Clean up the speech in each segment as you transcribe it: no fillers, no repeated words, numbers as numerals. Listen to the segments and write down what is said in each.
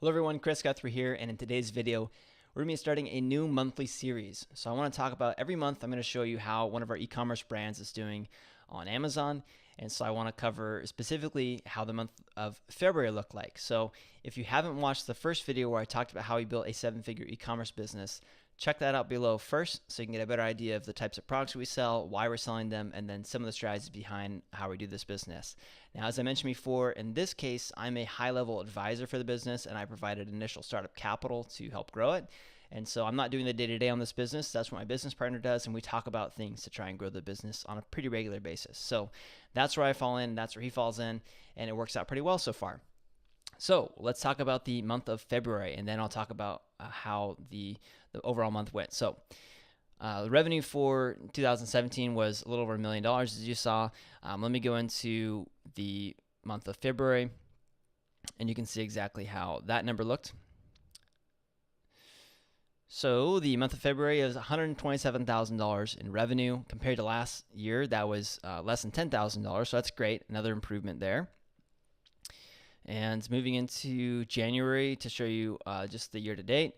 Hello everyone, Chris Guthrie here, and in today's video, we're going to be starting a new monthly series. So I want to talk about every month I'm going to show you how one of our e-commerce brands is doing on Amazon. And so I want to cover specifically how the month of February looked like. So if you haven't watched the first video where I talked about how we built a 7-figure e-commerce business, check that out below first so you can get a better idea of the types of products we sell, why we're selling them, and then some of the strategies behind how we do this business. Now, as I mentioned before, in this case, I'm a high-level advisor for the business, and I provided initial startup capital to help grow it. And so I'm not doing the day-to-day on this business. That's what my business partner does, and we talk about things to try and grow the business on a pretty regular basis. So that's where I fall in, that's where he falls in, and it works out pretty well so far. So let's talk about the month of February, and then I'll talk about how the overall month went. So the revenue for 2017 was a little over $1 million, as you saw. Let me go into the month of February, and you can see exactly how that number looked. So the month of February is $127,000 in revenue. Compared to last year, that was less than $10,000, so that's great. Another improvement there. And moving into January to show you just the year-to-date.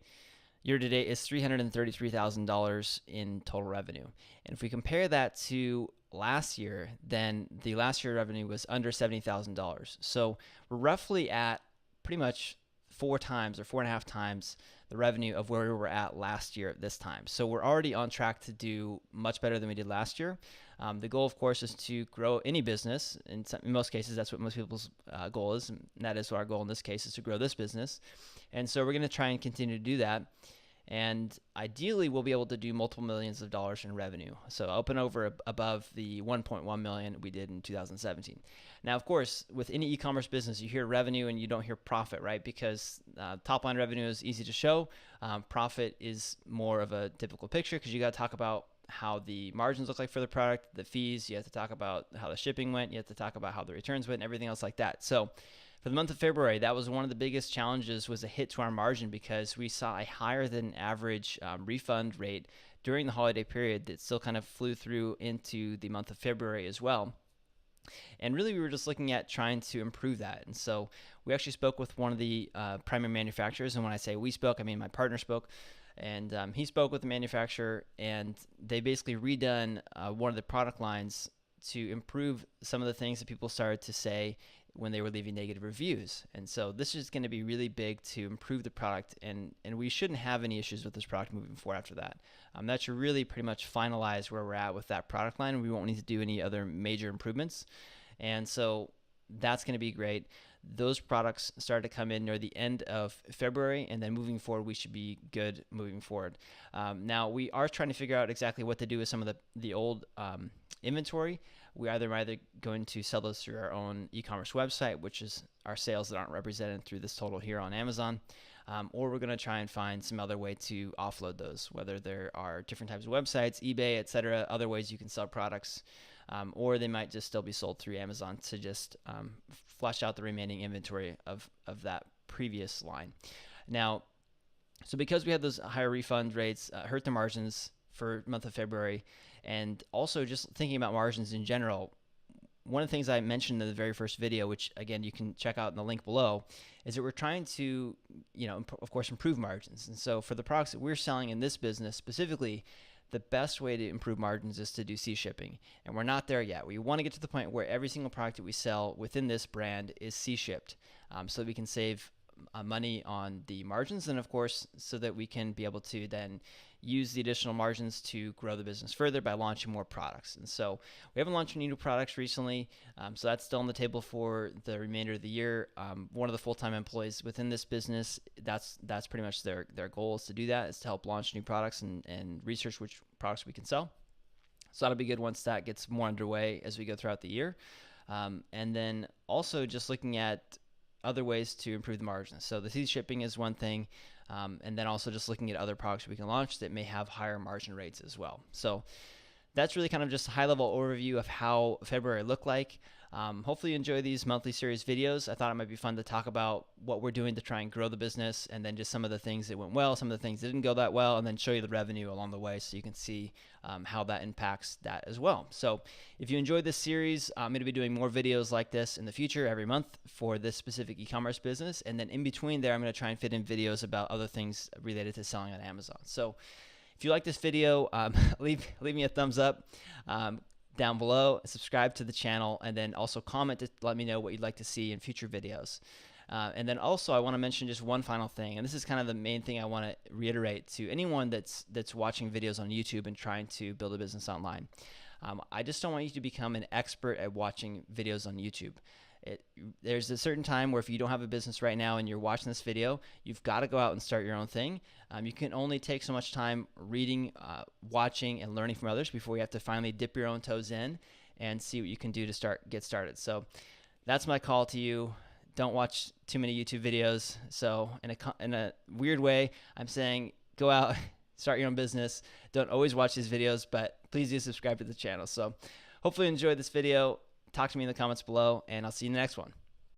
Year-to-date is $333,000 in total revenue. And if we compare that to last year, then the last year revenue was under $70,000. So we're roughly at pretty much 4 times or 4.5 times the revenue of where we were at last year at this time. So we're already on track to do much better than we did last year. The goal, of course, is to grow any business. In most cases, that's what most people's goal is, and that is our goal in this case, is to grow this business. And so we're going to try and continue to do that. And ideally, we'll be able to do multiple millions of dollars in revenue. So up and over above the 1.1 million we did in 2017. Now, of course, with any e-commerce business, you hear revenue and you don't hear profit, right? Because top line revenue is easy to show. Profit is more of a typical picture because you got to talk about how the margins look like for the product, the fees. You have to talk about how the shipping went. You have to talk about how the returns went and everything else like that. So for the month of February, that was one of the biggest challenges, was a hit to our margin because we saw a higher than average refund rate during the holiday period that still kind of flew through into the month of February as well. And really, we were just looking at trying to improve that. And so we actually spoke with one of the primary manufacturers. And when I say we spoke, I mean my partner spoke. And he spoke with the manufacturer, and they basically redone one of the product lines to improve some of the things that people started to say when they were leaving negative reviews. And so this is going to be really big to improve the product, and we shouldn't have any issues with this product moving forward after that. That should really pretty much finalize where we're at with that product line. We won't need to do any other major improvements. And so that's going to be great. Those products started to come in near the end of February, and then moving forward, we should be good moving forward. Now, we are trying to figure out exactly what to do with some of the old inventory. We're either going to sell those through our own e-commerce website, which is our sales that aren't represented through this total here on Amazon, or we're going to try and find some other way to offload those, whether there are different types of websites, eBay, etc., other ways you can sell products. Or they might just still be sold through Amazon to just flush out the remaining inventory of that previous line. Now, so because we had those higher refund rates, hurt the margins for the month of February, and also just thinking about margins in general, one of the things I mentioned in the very first video, which again you can check out in the link below, is that we're trying to, of course, improve margins. And so for the products that we're selling in this business specifically, the best way to improve margins is to do C shipping. And we're not there yet. We want to get to the point where every single product that we sell within this brand is C shipped, so that we can save money on the margins, and of course, so that we can be able to then use the additional margins to grow the business further by launching more products. And so we haven't launched any new products recently, so that's still on the table for the remainder of the year. One of the full-time employees within this business, that's pretty much their goal, is to do that, is to help launch new products and research which products we can sell. So that'll be good once that gets more underway as we go throughout the year. And then also just looking at other ways to improve the margins. So the C shipping is one thing, and then also just looking at other products we can launch that may have higher margin rates as well. So that's really kind of just a high-level overview of how February looked like. Hopefully you enjoy these monthly series videos. I thought it might be fun to talk about what we're doing to try and grow the business, and then just some of the things that went well, some of the things that didn't go that well, and then show you the revenue along the way so you can see how that impacts that as well. So if you enjoyed this series, I'm going to be doing more videos like this in the future every month for this specific e-commerce business. And then in between there, I'm going to try and fit in videos about other things related to selling on Amazon. So if you like this video, leave me a thumbs up down below, subscribe to the channel, and then also comment to let me know what you'd like to see in future videos. And then also I want to mention just one final thing, and this is kind of the main thing I want to reiterate to anyone that's watching videos on YouTube and trying to build a business online. I just don't want you to become an expert at watching videos on YouTube. There's a certain time where if you don't have a business right now and you're watching this video, you've got to go out and start your own thing. You can only take so much time reading, watching, and learning from others before you have to finally dip your own toes in and see what you can do to get started. So that's my call to you. Don't watch too many YouTube videos. So in a weird way, I'm saying go out, start your own business. Don't always watch these videos, but please do subscribe to the channel. So hopefully you enjoyed this video. Talk to me in the comments below, and I'll see you in the next one.